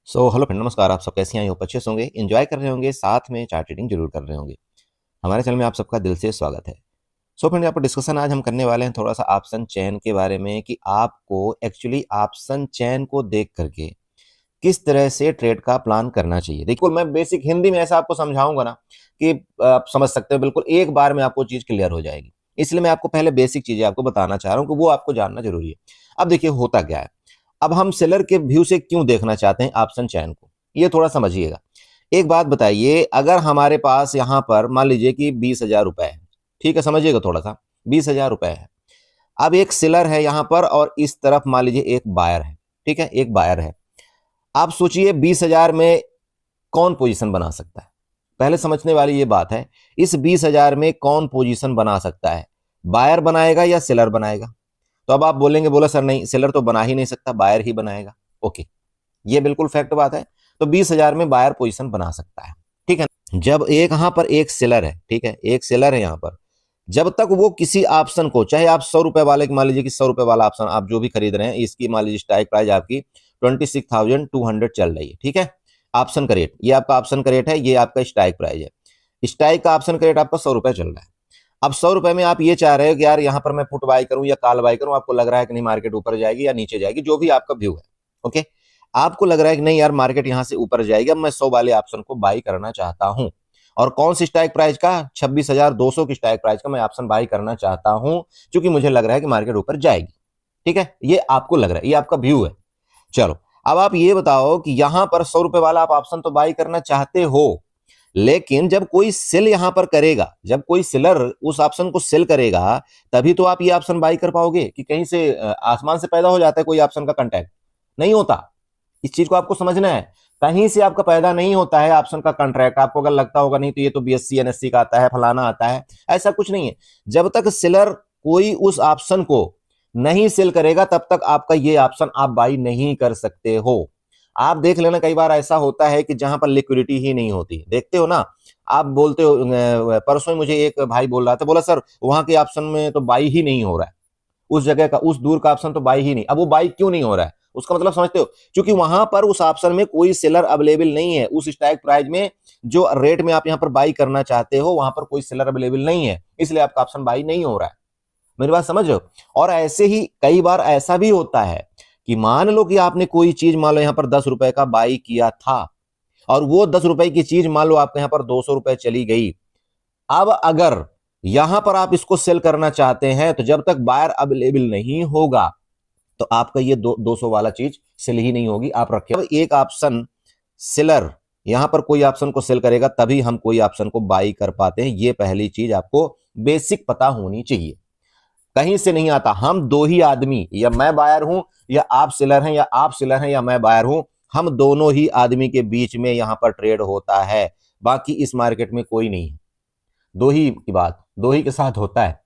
Hello friend, नमस्कार। आप सब कैसे हैं? होप अच्छे से होंगे, एंजॉय कर रहे होंगे, साथ में चार्ट रीडिंग जरूर कर रहे होंगे। हमारे चैनल में आप सबका दिल से स्वागत है। फ्रेंड, यहाँ पर डिस्कशन आज हम करने वाले हैं थोड़ा सा ऑप्शन चेन के बारे में कि आपको एक्चुअली ऑप्शन चेन को देख करके किस तरह से ट्रेड का प्लान करना चाहिए। देखो, मैं बेसिक हिंदी में ऐसा आपको समझाऊंगा ना कि आप समझ सकते हो, बिल्कुल एक बार में आपको चीज क्लियर हो जाएगी। इसलिए मैं आपको पहले बेसिक चीजें आपको बताना चाह रहा हूँ कि वो आपको जानना जरूरी है। अब देखिए होता क्या है, अब हम सेलर के व्यू से क्यों देखना चाहते हैं ऑप्शन चैन को, ये थोड़ा समझिएगा। एक बात बताइए, अगर हमारे पास यहां पर मान लीजिए कि 20,000 रुपए है, ठीक है, समझिएगा थोड़ा सा। 20,000 रुपए है। अब एक सेलर है यहां पर और इस तरफ मान लीजिए एक बायर है, ठीक है, एक बायर है। आप सोचिए 20,000 में कौन पोजीशन बना सकता है? पहले समझने वाली ये बात है, इस 20,000 में कौन पोजीशन बना सकता है? बायर बनाएगा या सेलर बनाएगा? तो अब आप बोलेंगे, बोला सर नहीं, सेलर तो बना ही नहीं सकता, बायर ही बनाएगा। ओके, ये बिल्कुल फैक्ट बात है। तो 20,000 में बायर पोजीशन बना सकता है, ठीक है। जब एक यहां पर एक सेलर है, ठीक है, एक सेलर है यहां पर, जब तक वो किसी ऑप्शन को, चाहे आप 100 रुपए वाले, मान लीजिए कि 100 रुपए वाला ऑप्शन आप जो भी खरीद रहे हैं, इसकी मान लीजिए स्ट्राइक प्राइस आपकी 26,200 चल रही है, ठीक है। ऑप्शन का रेट, ये आपका ऑप्शन का रेट है, ये आपका स्ट्राइक प्राइस है। स्ट्राइक का ऑप्शन का रेट आपका 100 रुपए चल रहा है। अब 100 रुपए में आप ये चाह रहे हो कि यार यहाँ पर मैं पुट बाई करूं या कॉल बाई करूं, आपको लग रहा है कि नहीं मार्केट ऊपर जाएगी या नीचे जाएगी, जो भी आपका व्यू है। ओके, आपको लग रहा है कि नहीं यार मार्केट यहां से ऊपर जाएगी, अब मैं 100 वाले ऑप्शन को बाई करना चाहता हूं। और कौन सी स्ट्राइक प्राइस का? 26,200 की स्ट्राइक प्राइस का मैं ऑप्शन बाई करना चाहता हूं, क्योंकि मुझे लग रहा है कि मार्केट ऊपर जाएगी। ठीक है, ये आपको लग रहा है, ये आपका व्यू है। चलो, अब आप ये बताओ कि यहां पर 100 रुपए वाला आप ऑप्शन तो बाई करना चाहते हो, लेकिन जब कोई सेल यहां पर करेगा, जब कोई सेलर उस ऑप्शन को सेल करेगा, तभी तो आप ये ऑप्शन बाई कर पाओगे। कि कहीं से आसमान से पैदा हो जाता है कोई ऑप्शन का कॉन्ट्रैक्ट? नहीं होता। इस चीज को आपको समझना है। कहीं से आपका पैदा नहीं होता है ऑप्शन का कॉन्ट्रैक्ट। आपको अगर लगता होगा नहीं तो ये तो बीएससी एनएससी का आता है, फलाना आता है, ऐसा कुछ नहीं है। जब तक सेलर कोई उस ऑप्शन को नहीं सेल करेगा, तब तक आपका ये ऑप्शन आप बाई नहीं कर सकते हो। आप देख लेना, कई बार ऐसा होता है कि जहां पर लिक्विडिटी ही नहीं होती, देखते हो ना। आप बोलते हो, परसों मुझे एक भाई बोल रहा था, बोला सर वहां के ऑप्शन में तो बाई ही नहीं हो रहा है, उस जगह का, उस दूर का ऑप्शन तो बाई ही नहीं। अब वो बाई क्यों नहीं हो रहा है, उसका मतलब समझते हो? क्योंकि वहां पर उस ऑप्शन में कोई सेलर अवेलेबल नहीं है। उस स्ट्राइक प्राइस में जो रेट में आप यहां पर बाई करना चाहते हो, वहां पर कोई सेलर अवेलेबल नहीं है, इसलिए आपका ऑप्शन बाई नहीं हो रहा है। मेरी बात समझ रहे हो? और ऐसे ही कई बार ऐसा भी होता है कि मान लो कि आपने कोई चीज, मान लो यहां पर 10 रुपए का बाई किया था, और वो 10 रुपए की चीज मान लो आपके यहां पर 200 रुपए चली गई। अब अगर यहां पर आप इसको सेल करना चाहते हैं, तो जब तक बायर अवेलेबल नहीं होगा, तो आपका ये 200 वाला चीज सेल ही नहीं होगी, आप रखे। अब एक ऑप्शन सेलर यहां पर कोई ऑप्शन को सेल करेगा, तभी हम कोई ऑप्शन को बाई कर पाते हैं। ये पहली चीज आपको बेसिक पता होनी चाहिए। कहीं से नहीं आता। हम दो ही आदमी, या मैं बायर हूं या आप सेलर हैं, या आप सेलर हैं या मैं बायर हूं, हम दोनों ही आदमी के बीच में यहां पर ट्रेड होता है। बाकी इस मार्केट में कोई नहीं है। दो ही की बात, दो ही के साथ होता है।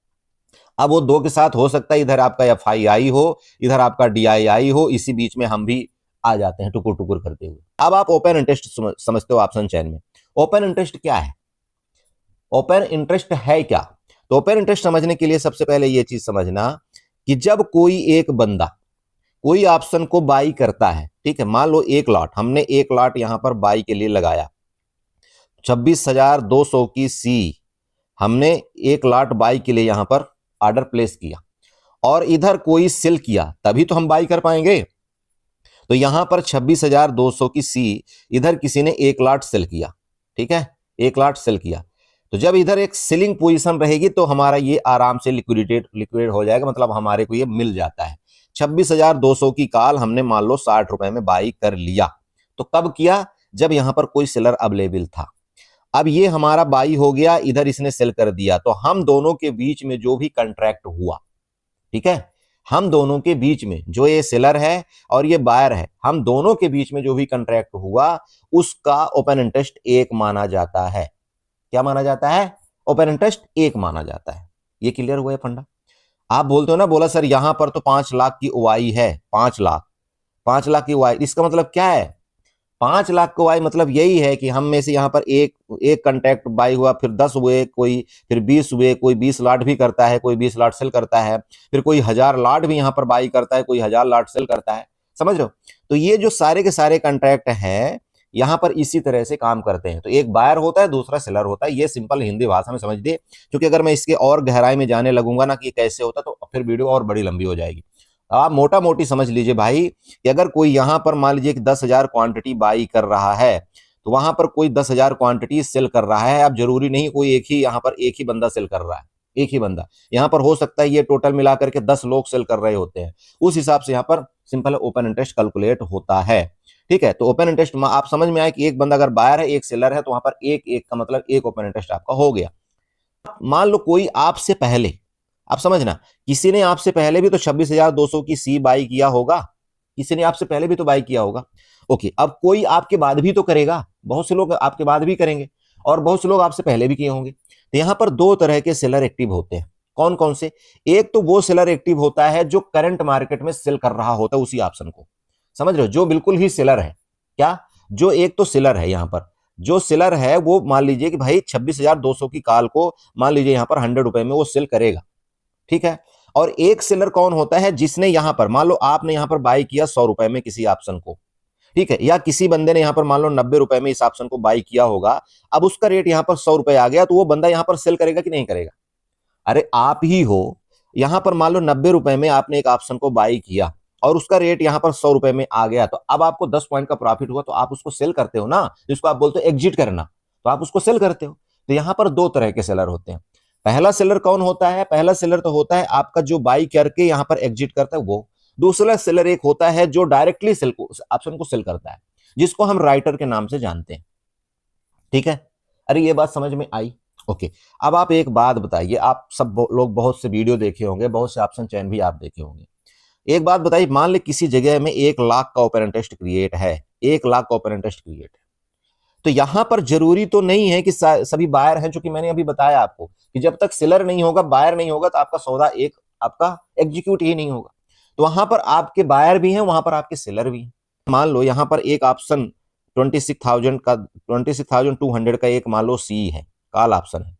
अब वो दो के साथ हो सकता है इधर आपका FII हो, इधर आपका DII हो, इसी बीच में हम भी आ जाते हैं टुकुर टुकुर करते हुए। अब आप ओपन इंटरेस्ट समझते हो ऑप्शन चैन में। ओपन इंटरेस्ट क्या है? ओपन इंटरेस्ट है क्या? तो ओपन इंटरेस्ट समझने के लिए सबसे पहले यह चीज समझना कि जब कोई एक बंदा कोई ऑप्शन को बाई करता है, ठीक है, मान लो एक लॉट, हमने एक लॉट यहां पर बाई के लिए लगाया, 26,200 की सी, हमने एक लॉट बाई के लिए यहां पर ऑर्डर प्लेस किया, और इधर कोई सेल किया, तभी तो हम बाई कर पाएंगे। तो यहां पर 26,200 की सी, इधर किसी ने एक लॉट सेल किया, ठीक है, एक लॉट सेल किया। तो जब इधर एक सेलिंग पोजीशन रहेगी, तो हमारा ये आराम से लिक्विडेट हो जाएगा, मतलब हमारे को ये मिल जाता है। 26,200 की कॉल हमने मान लो 60 रुपए में बाई कर लिया। तो कब किया? जब यहां पर कोई सेलर अवेलेबल था। अब ये हमारा बाई हो गया, इधर इसने सेल कर दिया, तो हम दोनों के बीच में जो भी कंट्रैक्ट हुआ, ठीक है, हम दोनों के बीच में, जो ये सेलर है और ये बायर है, हम दोनों के बीच में जो भी कंट्रैक्ट हुआ, उसका ओपन इंटरेस्ट 1 माना जाता है। क्या माना जाता है? ओपन इंटरेस्ट 1 माना जाता है। ये क्लियर हुआ है फंडा? आप बोलते हो ना, बोला सर यहां पर तो 5 लाख की ओआई है, 5 लाख, 5 लाख की ओआई, इसका मतलब क्या है? 5 लाख को बाई मतलब यही है कि हम में से यहां पर एक एक कंट्रैक्ट बाई हुआ, फिर 10 हुए, कोई फिर 20 हुए, कोई 20 लाट भी करता है, कोई 20 लाट सेल करता है, फिर कोई 1000 लाट भी यहां पर बाई करता है, कोई 1000 लाट सेल करता है। समझ रहे हो? तो ये जो सारे के सारे कॉन्ट्रैक्ट है यहाँ पर इसी तरह से काम करते हैं। तो एक बायर होता है, दूसरा सेलर होता है। ये सिंपल हिंदी भाषा में समझ दिए, क्योंकि अगर मैं इसके और गहराई में जाने लगूंगा ना कि कैसे होता, तो फिर वीडियो और बड़ी लंबी हो जाएगी। आप मोटा मोटी समझ लीजिए भाई कि अगर कोई यहाँ पर मान लीजिए कि 10,000 क्वांटिटी बाई कर रहा है, तो वहां पर कोई 10,000 क्वांटिटी सेल कर रहा है। अब जरूरी नहीं कोई एक ही यहाँ पर एक ही बंदा सेल कर रहा है, एक ही बंदा। यहाँ पर हो सकता है ये टोटल मिलाकर के 10 लोग सेल कर रहे होते हैं। उस हिसाब से यहाँ पर सिंपल ओपन इंटरेस्ट कैलकुलेट होता है। ठीक है, तो ओपन इंटरेस्ट आप समझ में आए कि एक बंदा अगर बायर है, एक सेलर है, तो वहां पर एक एक का मतलब एक ओपन इंटरेस्ट आपका हो गया। मान लो कोई आपसे पहले, आप समझना, किसी ने आपसे पहले भी तो 26,200 की सी बाई किया होगा, किसी ने आपसे पहले भी तो बाई किया होगा। ओके, अब कोई आपके बाद भी तो करेगा, बहुत से लोग आपके बाद भी करेंगे और बहुत से लोग आपसे पहले भी किए होंगे। तो यहां पर दो तरह के सेलर एक्टिव होते हैं। कौन कौन से? एक तो वो सेलर एक्टिव होता है जो करंट मार्केट में सेल कर रहा होता है उसी ऑप्शन को, समझ रहे हो, जो बिल्कुल ही सेलर है। क्या? जो एक तो सेलर है, यहां पर जो सेलर है वो मान लीजिए कि भाई 26,200 की कॉल को मान लीजिए यहां पर 100 रुपए में वो सेल करेगा। ठीक है, और एक सेलर कौन होता है? जिसने यहां पर मान लो आपने यहां पर बाई किया 100 रुपए में किसी ऑप्शन को, ठीक है, या किसी बंदे ने यहां पर मान लो 90 रुपए में इस ऑप्शन को बाई किया होगा। अब उसका रेट यहां पर 100 रुपए आ गया, तो वो बंदा यहां पर सेल करेगा कि नहीं करेगा? अरे आप ही हो, यहां पर मान लो 90 रुपए में आपने एक ऑप्शन को बाई किया और उसका रेट यहां पर 100 रुपए में आ गया, तो अब आपको 10 पॉइंट का प्रॉफिट हुआ, तो आप उसको सेल करते हो ना, जिसको आप बोलते हो एग्जिट करना, तो आप उसको सेल करते हो। तो यहां पर दो तरह के सेलर होते हैं। पहला सेलर कौन होता है? पहला सेलर तो होता है आपका जो बाई करके यहां पर एग्जिट करता है वो। दूसरा सेलर एक होता है जो डायरेक्टली सेल को ऑप्शन को सेल करता है, जिसको हम राइटर के नाम से जानते हैं। ठीक है, अरे ये बात समझ में आई? ओके, अब आप एक बात बताइए, आप सब लोग बहुत से वीडियो देखे होंगे, बहुत से ऑप्शन चैन भी आप देखे होंगे। एक बात बताइए, मान ले किसी जगह में 1,00,000 का ओपन इंटरेस्ट क्रिएट है, 1,00,000 का ओपन इंटरेस्ट क्रिएट है, तो यहां पर जरूरी तो नहीं है कि सभी बायर हैं, जो कि मैंने अभी बताया आपको कि जब तक सेलर नहीं होगा, बायर नहीं होगा, तो आपका सौदा एक आपका एग्जीक्यूट ही नहीं होगा। तो वहां पर आपके बायर भी हैं, वहां पर आपके सेलर भी हैं। मान लो यहां पर एक ऑप्शन 26,000 का 26,200 का एक मान लो सी है, कॉल ऑप्शन है,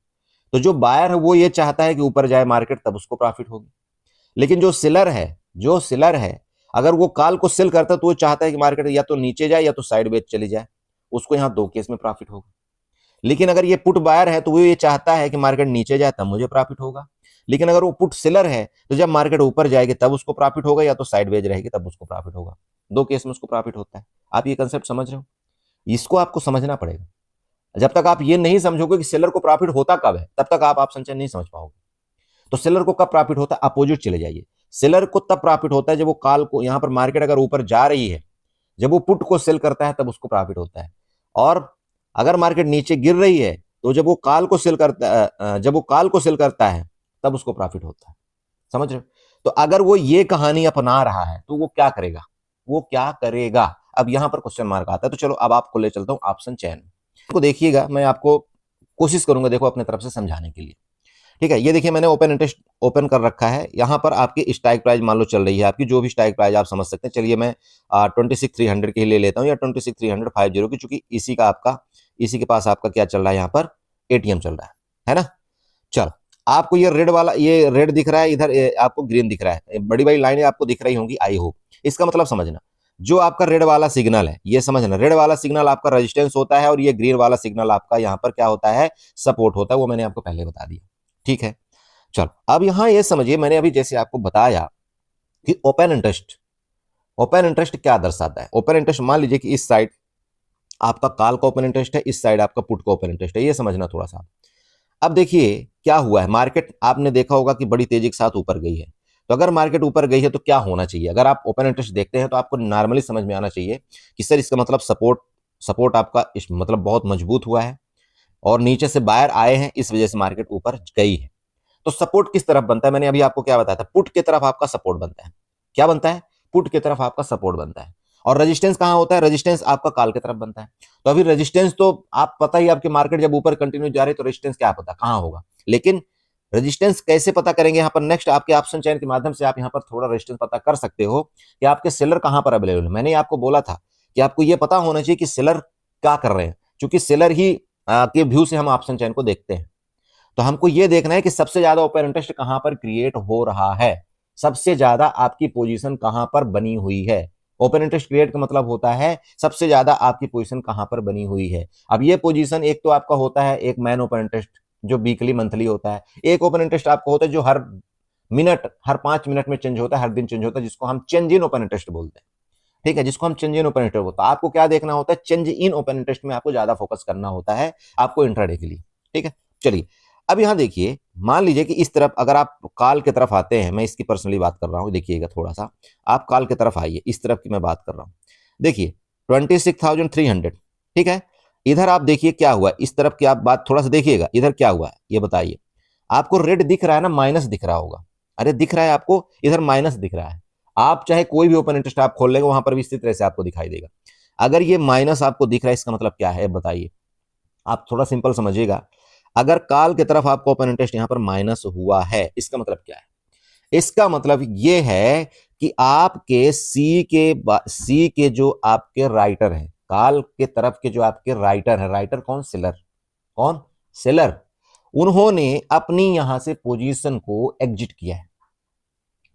तो जो बायर है वो ये चाहता है कि ऊपर जाए मार्केट, तब उसको प्रॉफिट होगी। लेकिन जो सेलर है अगर वो कॉल को सेल करता है तो वो चाहता है कि मार्केट या तो नीचे जाए या तो साइडवेज चली जाए, उसको यहां दो केस में प्रॉफिट होगा। लेकिन अगर ये पुट बायर है तो वो ये चाहता है कि मार्केट नीचे जाए तब मुझे प्रॉफिट होगा। लेकिन अगर वो पुट सेलर है तो जब मार्केट ऊपर जाएगी तब उसको प्रॉफिट होगा, या तो साइडवेज रहेगी तब उसको प्रॉफिट होगा। दो केस में उसको प्रॉफिट होता है। आप ये कंसेप्ट समझ रहे हो? इसको आपको समझना पड़ेगा। जब तक आप ये नहीं समझोगे कि सेलर को प्रॉफिट होता कब है, तब तक आप ऑप्शन चेन नहीं समझ पाओगे। तो सेलर को कब प्रॉफिट होता है? अपोजिट चले जाइए। सेलर को तब प्रॉफिट होता है जब वो कॉल को, यहां पर मार्केट अगर ऊपर जा रही है, जब वो पुट को सेल करता है तब उसको प्रॉफिट होता है। और अगर मार्केट नीचे गिर रही है तो जब वो कॉल को सेल करता है तब उसको प्रॉफिट होता है। समझ रहे हो? तो अगर वो ये कहानी अपना रहा है तो वो क्या करेगा? वो क्या करेगा? अब यहां पर क्वेश्चन मार्क आता है। तो चलो अब आपको ले चलता हूं ऑप्शन चेन को। देखिएगा, मैं आपको कोशिश करूंगा देखो अपने तरफ से समझाने के लिए। ठीक है, ये देखिए मैंने ओपन इंटरेस्ट ओपन कर रखा है। यहाँ पर आपकी स्ट्राइक प्राइस मान लो चल रही है, आपकी जो भी स्ट्राइक प्राइस आप समझ सकते हैं। चलिए मैं 26,300 के ले लेता हूँ, या 26,350 की, चूंकि इसी के पास आपका क्या चल रहा है, यहाँ पर एटीएम चल रहा है ना। चलो, आपको ये रेड वाला, ये रेड दिख रहा है, इधर आपको ग्रीन दिख रहा है, बड़ी बड़ी लाइनें आपको दिख रही होंगी, आई होप। इसका मतलब समझना, जो आपका रेड वाला सिग्नल है, ये समझना, रेड वाला सिग्नल आपका रेजिस्टेंस होता है और ये ग्रीन वाला सिग्नल आपका यहाँ पर क्या होता है? सपोर्ट होता है। वो मैंने आपको पहले बता दिया। ठीक है, चलो अब यहां ये समझिए, मैंने अभी जैसे आपको बताया कि ओपन इंटरेस्ट क्या दर्शाता है। ओपन इंटरेस्ट मान लीजिए कि इस साइड आपका कॉल का ओपन इंटरेस्ट है, इस साइड आपका पुट का ओपन इंटरेस्ट है, ये समझना थोड़ा सा। अब देखिए क्या हुआ है, मार्केट आपने देखा होगा कि बड़ी तेजी के साथ ऊपर गई है। तो अगर मार्केट ऊपर गई है तो क्या होना चाहिए? अगर आप ओपन इंटरेस्ट देखते हैं तो आपको नॉर्मली समझ में आना चाहिए कि सर इसका मतलब सपोर्ट आपका मतलब बहुत मजबूत हुआ है और नीचे से बायर आए हैं, इस वजह से मार्केट ऊपर गई है। तो सपोर्ट किस तरफ बनता है? मैंने अभी आपको क्या बताया था, पुट की तरफ आपका सपोर्ट बनता है। क्या बनता है? पुट की तरफ आपका सपोर्ट बनता है। और रेजिस्टेंस कहां होता है? रेजिस्टेंस आपका कॉल की तरफ बनता है। तो अभी रेजिस्टेंस तो आप पता ही, आपके मार्केट जब ऊपर कंटिन्यू जा रही है तो रेजिस्टेंस क्या पता कहां होगा। लेकिन रेजिस्टेंस कैसे पता करेंगे? यहाँ पर नेक्स्ट आपके ऑप्शन चयन के माध्यम से आप यहाँ पर थोड़ा रेजिस्टेंस पता कर सकते हो कि आपके सेलर कहां पर अवेलेबल है। मैंने आपको बोला था कि आपको यह पता होना चाहिए कि सेलर क्या कर रहे हैं, क्योंकि सेलर ही के व्यू से हम ऑप्शन चयन को देखते हैं। तो हमको यह देखना है कि सबसे ज्यादा ओपन इंटरेस्ट कहां पर क्रिएट हो रहा है, सबसे ज्यादा आपकी पोजीशन कहां पर बनी हुई है। ओपन इंटरेस्ट क्रिएट का मतलब होता है सबसे ज्यादा आपकी पोजीशन कहां पर बनी हुई है। अब ये पोजीशन एक तो आपका होता है एक मैन ओपन इंटरेस्ट जो वीकली मंथली होता है, एक ओपन इंटरेस्ट आपका होता है जो हर मिनट हर 5 मिनट में चेंज होता है, हर दिन चेंज होता है, जिसको हम चेंज इन ओपन इंटरेस्ट बोलते हैं। ठीक है, जिसको हम चेंज इन ओपन इंटरेस्ट बोलते हैं। आपको क्या देखना होता है, चेंज इन ओपन इंटरेस्ट में आपको ज्यादा फोकस करना होता है आपको इंट्राडे के लिए। ठीक है, चलिए अब यहां देखिए, मान लीजिए कि इस तरफ अगर आप कॉल की तरफ आते हैं, मैं इसकी पर्सनली बात कर रहा हूं, देखिएगा थोड़ा सा आप कॉल की तरफ आइए, इस तरफ की मैं बात कर रहा हूं। देखिए 26,300, ठीक है। इधर आप देखिए क्या हुआ, इस तरफ की आप बात थोड़ा सा देखिएगा, इधर क्या हुआ है ये बताइए। आपको रेड दिख रहा है ना, माइनस दिख रहा होगा, अरे दिख रहा है आपको, इधर माइनस दिख रहा है। आप चाहे कोई भी ओपन इंटरेस्ट आप खोल लेंगे वहां पर भी इसी तरह से आपको दिखाई देगा। अगर ये माइनस आपको दिख रहा है इसका मतलब क्या है बताइए, आप थोड़ा सिंपल समझिएगा। अगर काल की तरफ आपको ओपन इंटरेस्ट यहां पर माइनस हुआ है, इसका मतलब क्या है, इसका मतलब ये है कि आपके सी के जो आपके राइटर हैं, काल के तरफ के जो आपके राइटर है, राइटर कौन, सेलर, कौन, सेलर, उन्होंने अपनी यहां से पोजीशन को एग्जिट किया है।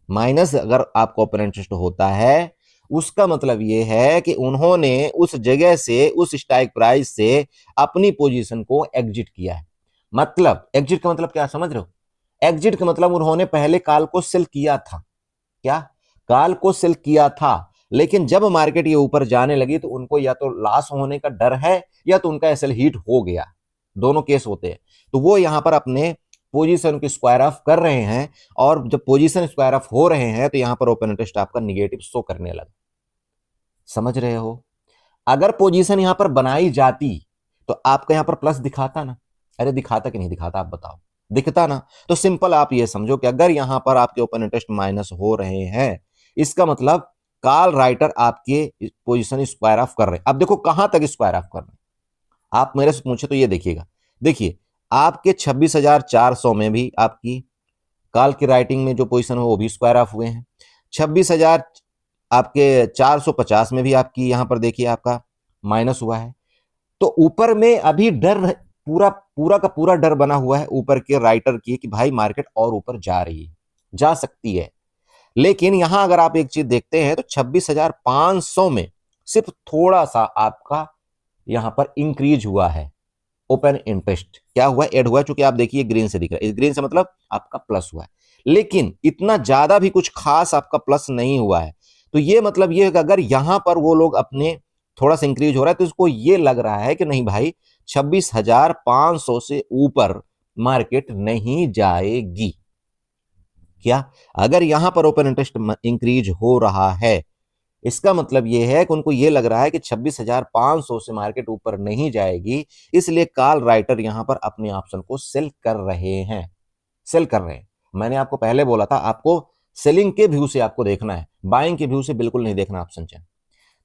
माइनस अगर आपको ओपन इंटरेस्ट होता है उसका मतलब यह है कि उन्होंने उस जगह से, उस स्ट्राइक प्राइस से अपनी पोजीशन को एग्जिट किया है। मतलब एग्जिट का मतलब क्या समझ रहे हो, एग्जिट का मतलब उन्होंने पहले कॉल को सेल किया था, क्या, कॉल को सेल किया था, लेकिन जब मार्केट ये ऊपर जाने लगी तो उनको या तो लॉस होने का डर है या तो उनका एसएल हिट हो गया, दोनों केस होते हैं। तो वो यहां पर अपने पोजीशन को स्क्वायर ऑफ कर रहे हैं, और जब पोजीशन स्क्वायर ऑफ हो रहे हैं तो यहां पर ओपन इंटरेस्ट आपका निगेटिव शो करने लगा। समझ रहे हो, अगर पोजीशन यहां पर बनाई जाती तो आपका यहां पर प्लस दिखाता ना, अरे दिखाता कि नहीं दिखाता आप बताओ, दिखता ना। तो सिंपल आप ये समझो कि अगर यहां पर आपके ओपन इंटरेस्ट माइनस हो रहे हैं, इसका मतलब कॉल राइटर आपके पोजीशन स्क्वायर ऑफ कर रहे हैं। अब देखो कहां तक स्क्वायर ऑफ कर रहे हैं, आप मेरे से पूछे तो ये देखिएगा, देखिए आपके 26,400 में भी आपकी कॉल की राइटिंग में जो पोजीशन है वो भी स्क्वायर ऑफ हुए हैं। 26,000 आपके 450 में भी आपकी यहां पर देखिए आपका माइनस हुआ है। तो ऊपर में अभी डर, पूरा पूरा का पूरा डर बना हुआ है ऊपर के राइटर की कि भाई मार्केट और ऊपर जा रही है, जा सकती है। लेकिन यहां अगर आप एक चीज देखते हैं तो 26,500 में सिर्फ थोड़ा सा आपका यहां पर इंक्रीज हुआ है ओपन इंटरेस्ट, क्या हुआ, ऐड हुआ, चूंकि आप देखिए ग्रीन से दिख रहा है, ग्रीन से मतलब आपका प्लस हुआ है, लेकिन इतना ज्यादा भी कुछ खास आपका प्लस नहीं हुआ है। तो ये मतलब ये है कि अगर यहां पर वो लोग अपने थोड़ा सा इंक्रीज हो रहा है तो उसको ये लग रहा है कि नहीं भाई 26,500 से ऊपर मार्केट नहीं जाएगी। क्या, अगर यहां पर ओपन इंटरेस्ट इंक्रीज हो रहा है इसका मतलब यह है कि उनको यह लग रहा है कि 26,500 से मार्केट ऊपर नहीं जाएगी, इसलिए कॉल राइटर यहां पर अपने ऑप्शन को सेल कर रहे हैं, सेल कर रहे हैं। मैंने आपको पहले बोला था आपको सेलिंग के व्यू से आपको देखना है, बाइंग के व्यू से बिल्कुल नहीं देखना ऑप्शन चेन।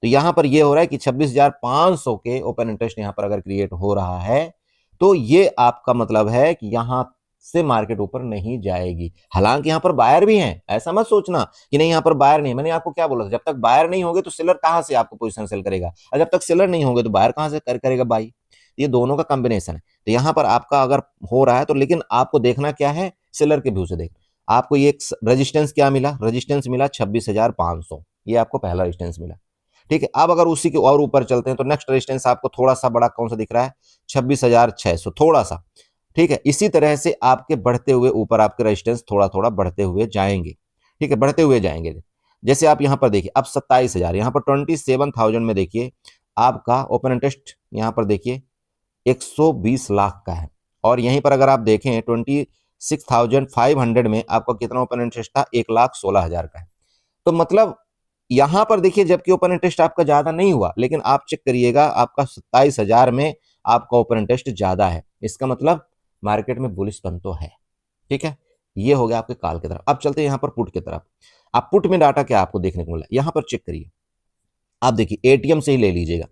तो यहां पर यह हो रहा है कि 26,500 के ओपन इंटरेस्ट यहां पर अगर क्रिएट हो रहा है तो ये आपका मतलब है कि यहां से मार्केट ऊपर नहीं जाएगी। हालांकि यहां पर बायर भी हैं, ऐसा मत सोचना कि नहीं यहां पर बायर नहीं। मैंने आपको क्या बोला था, जब तक बायर नहीं होंगे तो सेलर कहां से आपको पोजीशन सेल करेगा, और जब तक सेलर नहीं होंगे तो बायर कहां से करेगा बाई। ये दोनों का कॉम्बिनेशन है। तो यहां पर आपका अगर हो रहा है तो, लेकिन आपको देखना क्या है, सेलर के व्यू से देख। आपको ये रेजिस्टेंस क्या मिला, रेजिस्टेंस मिला 26,500, ये आपको पहला रेजिस्टेंस मिला। ठीक है, अब अगर उसी के और ऊपर चलते हैं तो नेक्स्ट रेजिस्टेंस आपको थोड़ा सा बड़ा कौन सा दिख रहा है, 26,600, थोड़ा सा। ठीक है, इसी तरह से आपके बढ़ते हुए ऊपर आपके रेजिस्टेंस थोड़ा थोड़ा बढ़ते हुए जाएंगे। ठीक है, बढ़ते हुए जाएंगे। जैसे आप यहां पर देखिए अब 27,000, यहां पर 27,000 में देखिए आपका ओपन इंटरेस्ट यहां पर देखिए 120 लाख का है, और यहीं पर अगर आप देखें 26,500 में आपका कितना ओपन इंटरेस्ट था, 1,16,000 का है। तो मतलब यहां पर देखिए जबकि ओपन इंटरेस्ट आपका ज्यादा नहीं हुआ, लेकिन आप चेक करिएगा आपका 27,000 में आपका ओपन इंटरेस्ट ज्यादा है, इसका मतलब मार्केट में बुलिशपन तो है। ठीक है, ये हो गया आपके कॉल की तरफ। अब चलते हैं यहां पर पुट की तरफ। आप पुट में डाटा क्या आपको देखने को मिला, यहां पर चेक करिए, आप देखिए एटीएम से ही ले लीजिएगा,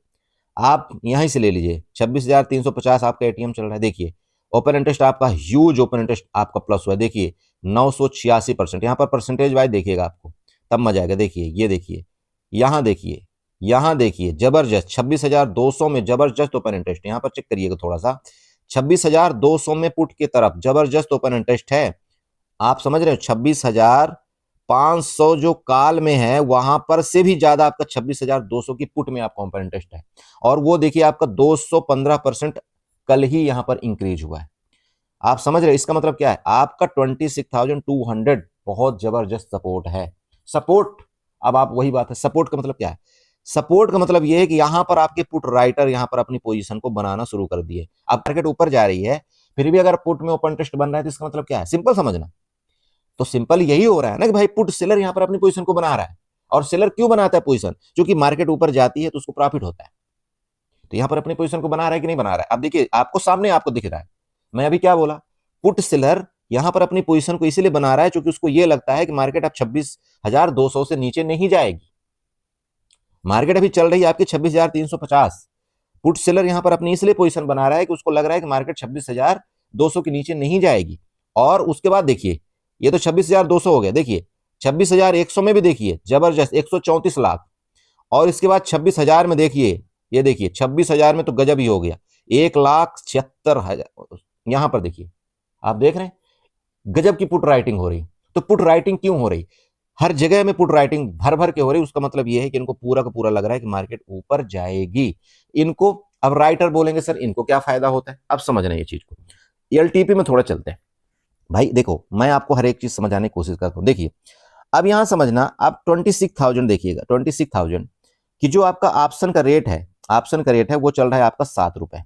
आप यहीं से ले लीजिए। 26,350 आपका एटीएम चल रहा है, देखिए ओपन इंटरेस्ट आपका ह्यूज ओपन इंटरेस्ट आपका प्लस हुआ है, देखिए 986%। यहां पर परसेंटेज वाइज देखिएगा आपको तब मजा आएगा। देखिए ये देखिए, यहां देखिए, यहां देखिए जबरदस्त 26,200 में जबरदस्त ओपन इंटरेस्ट, यहां पर चेक करिएगा थोड़ा सा, 26,200 में पुट की तरफ जबरदस्त ओपन इंटरेस्ट है। आप समझ रहे हो, 500 जो काल में है वहां पर से भी ज्यादा आपका 26,200 की पुट में आपका ओपन इंटरेस्ट है। और वो देखिए आपका 215% कल ही यहां पर इंक्रीज हुआ है। आप समझ रहे, इसका मतलब क्या है, आपका 26,200 बहुत जबरदस्त सपोर्ट है। सपोर्ट, अब आप वही बात है, सपोर्ट का मतलब क्या है, सपोर्ट का मतलब यह है कि यहां पर आपके पुट राइटर यहां पर अपनी पोजीशन को बनाना शुरू कर दिए। अब मार्केट ऊपर जा रही है फिर भी अगर पुट में ओपन इंटरेस्ट बन रहा है तो इसका मतलब क्या है, सिंपल समझना। तो सिंपल यही हो रहा है ना कि भाई पुट सेलर यहां पर अपनी पोजीशन को बना रहा है। और सेलर क्यों बनाता है पोजीशन, क्योंकि मार्केट ऊपर जाती है तो उसको प्रॉफिट होता है। तो यहां पर अपनी पोजीशन को बना रहा है कि नहीं बना रहा है, अब देखिए आपको सामने आपको दिख रहा है। मैं अभी क्या बोला, पुट सेलर यहां पर अपनी पोजीशन को इसीलिए बना रहा है क्योंकि उसको यह लगता है कि मार्केट अब 26,200 से नीचे नहीं जाएगी। मार्केट अभी चल रही है आपकी 26,350। पुट सेलर यहां पर अपनी इसलिए पोजीशन बना रहा है कि उसको लग रहा है कि मार्केट 26,200 के नीचे नहीं जाएगी। और उसके बाद देखिए ये तो 26,200 हो गया, देखिए 26,100 में भी देखिए जबरदस्त 134 लाख। और इसके बाद 26,000 में देखिए, ये देखिए 26,000 में तो गजब ही हो गया, 1,76,000। यहां पर देखिए आप देख रहे हैं गजब की पुट राइटिंग हो रही। तो पुट राइटिंग क्यों हो रही, हर जगह में पुट राइटिंग भर भर के हो रही, उसका मतलब यह है कि इनको पूरा का पूरा लग रहा है कि मार्केट ऊपर जाएगी। इनको अब राइटर बोलेंगे सर इनको क्या फायदा होता है, अब समझ रहे हैं ये चीज को। एलटीपी में थोड़ा चलते हैं भाई, देखो मैं आपको हर एक चीज समझाने की कोशिश करता हूं। देखिए अब यहां समझना, आप 26,000 देखिएगा, 26,000 की जो आपका ऑप्शन का रेट है, ऑप्शन का रेट है वो चल रहा है आपका 7 रुपए।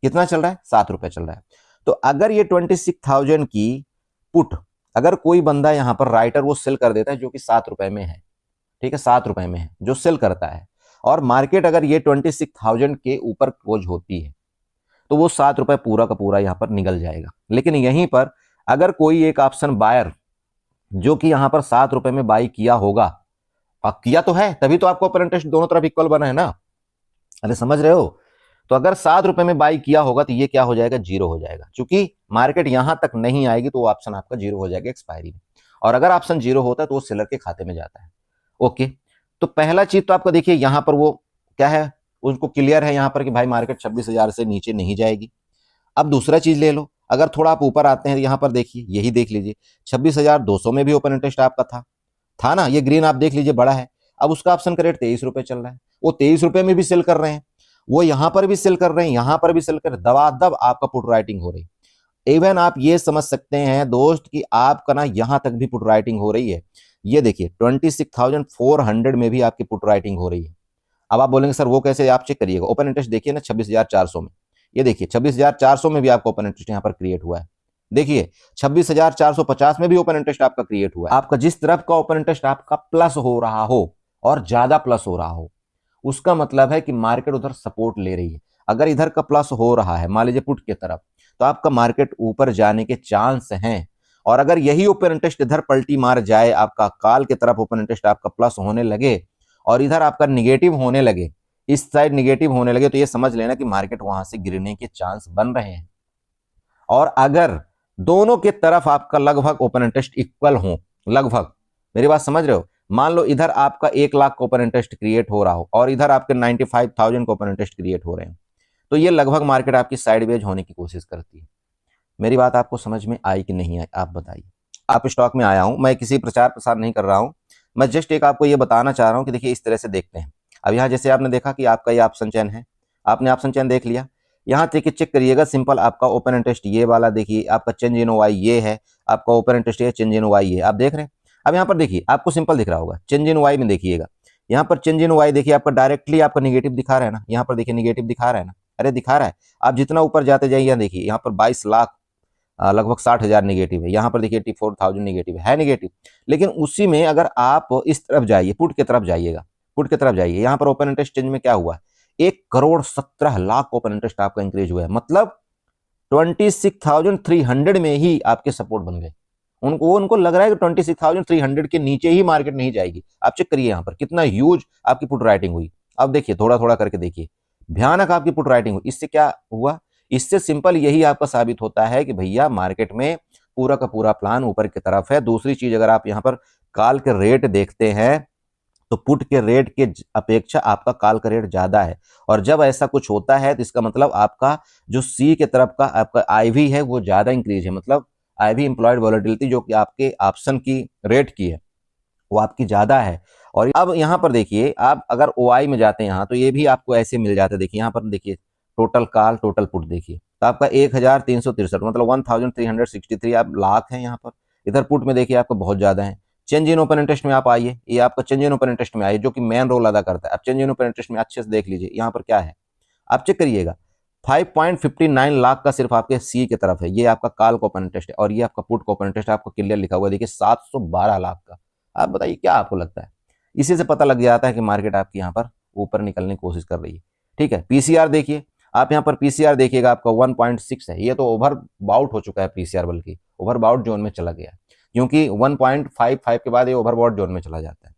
कितना चल रहा है, 7 रुपए चल रहा है। तो अगर ये 26,000 की पुट अगर कोई बंदा यहां पर राइटर वो सेल कर देता है जो कि 7 रुपए में है, ठीक है 7 रुपए में है जो सेल करता है, और मार्केट अगर ये 26,000 के ऊपर क्लोज होती है तो वो 7 रुपए पूरा का पूरा यहां पर निकल जाएगा। लेकिन यहीं पर अगर कोई एक ऑप्शन बायर जो कि यहां पर 7 रुपए में बाई किया होगा, और किया तो है तभी तो आपको ओपन इंटरेस्ट दोनों तरफ इक्वल बना है ना, अरे समझ रहे हो। तो अगर 7 रुपए में बाई किया होगा तो ये क्या हो जाएगा, जीरो हो जाएगा। क्योंकि मार्केट यहां तक नहीं आएगी तो वो ऑप्शन आपका जीरो हो जाएगा एक्सपायरी में। और अगर ऑप्शन जीरो होता है तो वो सेलर के खाते में जाता है। ओके, तो पहला चीज तो आपका देखिए यहां पर वो क्या है, उनको क्लियर है यहां पर कि भाई मार्केट 26,000 से नीचे नहीं जाएगी। अब दूसरा चीज ले लो, अगर थोड़ा आप ऊपर आते हैं यहां पर देखिए, यही देख लीजिए 26,200 में भी ओपन इंटरेस्ट आपका था ना, ये ग्रीन आप देख लीजिए बड़ा है। अब उसका ऑप्शन का रेट 23 रुपए चल रहा है, वो 23 रुपए में भी सेल कर रहे हैं, वो यहां पर भी सेल कर रहे हैं, यहां पर भी सेल कर, दबादब आपका पुट राइटिंग हो रही। इवन आप ये समझ सकते हैं दोस्त कि आपका ना यहां तक भी पुट राइटिंग हो रही है। ये देखिए 26,400 में भी आपकी पुट राइटिंग हो रही है। अब आप बोलेंगे सर वो कैसे, आप चेक करिएगा ओपन इंटरेस्ट देखिए ना 26,400 में, ये देखिए 26,400 में भी आपका ओपन इंटरेस्ट यहां पर क्रिएट हुआ है। देखिए 26,450 में भी ओपन इंटरेस्ट आपका क्रिएट हुआ है। आपका जिस तरफ का ओपन इंटरेस्ट आपका प्लस हो रहा हो और ज्यादा प्लस हो रहा हो, उसका मतलब है कि मार्केट उधर सपोर्ट ले रही है। अगर इधर का प्लस हो रहा है मान लीजिए पुट की तरफ, तो आपका मार्केट ऊपर जाने के चांस हैं। और अगर यही ओपन इंटरेस्ट इधर पलटी मार जाए, आपका कॉल की तरफ ओपन इंटरेस्ट आपका प्लस होने लगे और इधर आपका निगेटिव होने लगे, इस साइड निगेटिव होने लगे, तो ये समझ लेना कि मार्केट वहां से गिरने के चांस बन रहे हैं। और अगर दोनों के तरफ आपका लगभग ओपन इंटरेस्ट इक्वल हो, लगभग, मेरी बात समझ रहे हो, मान लो इधर आपका 1 लाख का ओपन इंटरेस्ट क्रिएट हो रहा हो और इधर आपके 95,000 का ओपन इंटरेस्ट क्रिएट हो रहे हैं, तो ये लगभग मार्केट आपकी साइडवेज होने की कोशिश करती है। मेरी बात आपको समझ में आई कि नहीं आई, आप बताइए। आप स्टॉक में आया हूं, मैं किसी प्रचार प्रसार नहीं कर रहा हूं, मैं जस्ट एक आपको ये बताना चाह रहा हूं कि देखिए इस तरह से देखते हैं। अब यहाँ जैसे आपने देखा कि आपका ये ऑप्शन चेन है, आपने ऑप्शन चेन देख लिया, यहाँ देखिए चेक करिएगा सिंपल, आपका ओपन इंटरेस्ट ये वाला देखिए, आपका चेंज इन वाई ये है, आपका ओपन इंटरेस्ट ये, चेंज इन वाई ये, आप देख रहे हैं। अब यहाँ पर देखिए आपको सिंपल दिख रहा होगा, चेंज इन वाई में देखिएगा, यहाँ पर चेंज इन वाई देखिए आपका डायरेक्टली आपका निगेटिव दिखा रहा है ना, यहाँ पर देखिए निगेटिव दिखा रहा है ना, अरे दिखा रहा है। आप जितना ऊपर जाते जाइए यहाँ देखिए, यहाँ पर 22 लाख लगभग 60,000 निगेटिव है, यहाँ पर देखिए 84,000 निगेटिव है निगेटिव। लेकिन उसी में अगर आप इस तरफ जाइए, पुट की तरफ जाइएगा, पुट की तरफ जाइए, यहाँ पर ओपन इंटरेस्ट चेंज में क्या हुआ, 1,17,00,000 ओपन इंटरेस्ट आपका इंक्रीज हुआ है। मतलब 26,300 में ही आपके सपोर्ट बन गए। उनको लग रहा है कि 26,300 के नीचे ही मार्केट नहीं जाएगी। आप चेक करिए यहाँ पर कितना ह्यूज आपकी पुट राइटिंग हुई। अब देखिए थोड़ा थोड़ा करके देखिए, भयानक आपकी पुट राइटिंग हुई। इससे क्या हुआ, इससे सिंपल यही आपका साबित होता है कि भैया मार्केट में पूरा का पूरा प्लान ऊपर की तरफ है। दूसरी चीज, अगर आप यहाँ पर कॉल के रेट देखते हैं तो पुट के रेट के अपेक्षा आपका कॉल का रेट ज्यादा है। और जब ऐसा कुछ होता है तो इसका मतलब आपका जो सी के तरफ का आपका आईवी है वो ज्यादा इंक्रीज है, मतलब आईवी इंप्लॉयड वॉलेटिलिटी जो कि आपके ऑप्शन की रेट की है वो आपकी ज़्यादा है। और अब यहाँ पर देखिए, आप अगर ओआई में जाते हैं यहाँ, तो ये भी आपको ऐसे मिल जाता है। देखिए यहाँ पर देखिए, टोटल कॉल, टोटल पुट देखिए, तो आपका 1363, मतलब 1363 आप लाख है यहाँ पर। इधर पुट में देखिए आपको बहुत ज़्यादा है। चेंज इन ओपन इंटरेस्ट में आप आइए, ये आपका चेंज इन ओपन इंटरेस्ट में आइए, जो कि मेन रोल अदा करता है। अब चेंज इन ओपन इंटरेस्ट में अच्छे से देख लीजिए यहाँ पर क्या है, आप चेक करिएगा। 5.59 लाख का सिर्फ आपके सी की तरफ है, ये आपका कॉल का ओपन इंटरेस्ट है, और ये आपका पुट का ओपन इंटरेस्ट आपको क्लियर लिखा हुआ है देखिए 712 लाख का। आप बताइए क्या आपको लगता है? इसी से पता लग जाता है कि मार्केट आपकी यहाँ पर ऊपर निकलने की कोशिश कर रही है। ठीक है, पीसीआर देखिए, आप यहाँ पर पीसीआर देखिएगा आपका 1.6 है, ये तो ओवर बाउट हो चुका है पीसीआर, बल्कि ओवर बाउट जोन में चला गया, क्योंकि 1.55 के बाद ये ओवर बाउट जोन में चला जाता है।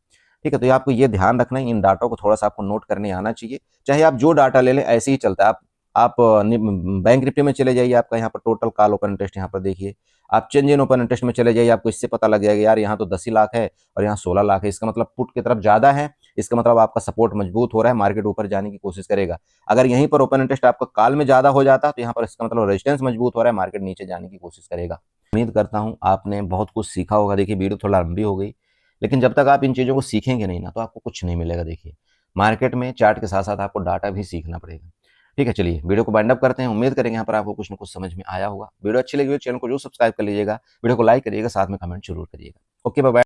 ठीक है, तो ये आपको ये ध्यान रखना है, इन डाटों को थोड़ा सा आपको नोट करने आना चाहिए। चाहे आप जो डाटा ले लें ऐसे ही चलता है। आप बैंक निफ्टी में चले जाइए, आपका यहाँ पर टोटल कॉल ओपन इंटरेस्ट यहाँ पर देखिए। आप चेंज इन ओपन इंटरेस्ट में चले जाइए, आपको इससे पता लग जाएगा यार यहाँ तो 10 ही लाख है और यहाँ 16 लाख है, इसका मतलब पुट की तरफ ज़्यादा है, इसका मतलब आपका सपोर्ट मजबूत हो रहा है, मार्केट ऊपर जाने की कोशिश करेगा। अगर यहीं पर ओपन इंटरेस्ट आपका कॉल में ज़्यादा हो जाता तो यहाँ पर इसका मतलब रेजिस्टेंस मजबूत हो रहा है, मार्केट नीचे जाने की कोशिश करेगा। उम्मीद करता हूँ आपने बहुत कुछ सीखा होगा। देखिए वीडियो थोड़ा लंबी हो गई, लेकिन जब तक आप इन चीज़ों को सीखेंगे नहीं ना, तो आपको कुछ नहीं मिलेगा। देखिए मार्केट में चार्ट के साथ साथ आपको डाटा भी सीखना पड़ेगा। ठीक है, चलिए वीडियो को वाइंड अप करते हैं। उम्मीद करेंगे यहाँ पर आपको कुछ ना कुछ समझ में आया होगा। वीडियो अच्छी लगी हो चैनल को जो सब्सक्राइब कर लीजिएगा, वीडियो को लाइक करिएगा, साथ में कमेंट जरूर करिएगा। Okay, bye bye.